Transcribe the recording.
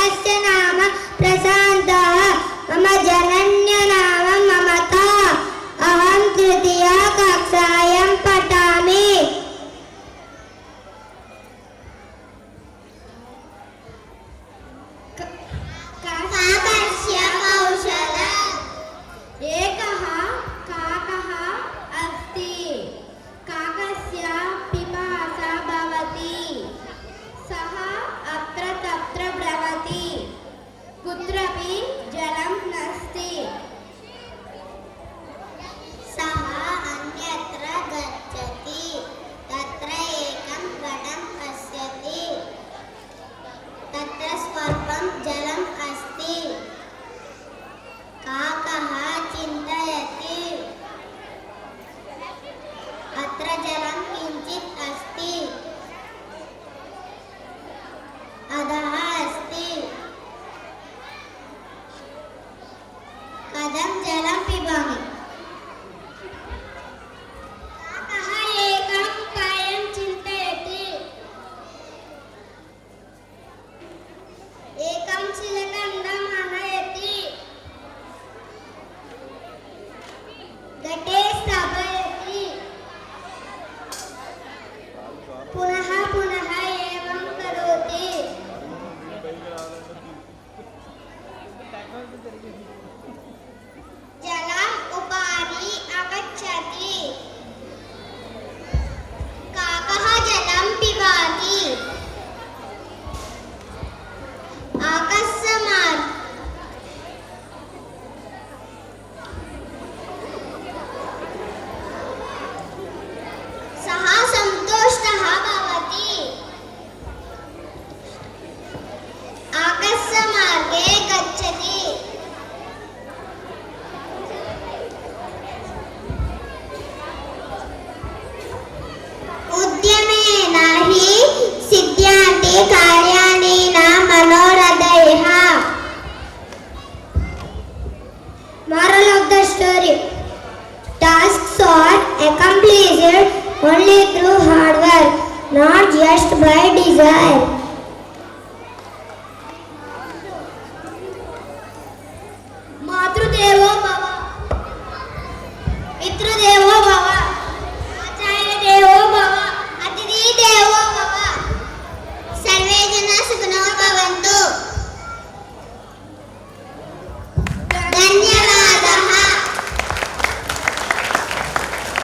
काकस्य नाम प्रशान्तः मम जनन्य नाम ममता अहं तृतीया कक्षायां पठामि काकस्य कौशलम् एकः काकः अस्ति काकस्य पिपासा भवति सः अत्र तत्र भ्रमति कुत्रापि जलं नास्ति सः अन्यत्र गच्छति तत्र एकं घटं पश्यति तत्र स्वल्पं जलम् अस्ति काकः चिन्तयति अत्र जलं किञ्चित् अस्ति अधः अस्ति कथं जलं पिबामि काकः एकं उपायं चिन्तयति एकं शिलाखण्डम् आनयति घटे स्थापयति पुनः पुनः एवं करोति जलम् उपरि आगच्छति काकः जलं पिबति अकस्मात् सः सन्तुष्टः भवति आकाशमार्गे गच्छति उद्यमेन हि सिद्ध्यन्ति कार्याणि न मनोरथैः Moral of the story tasks are accomplished only through hard work, not just by desire.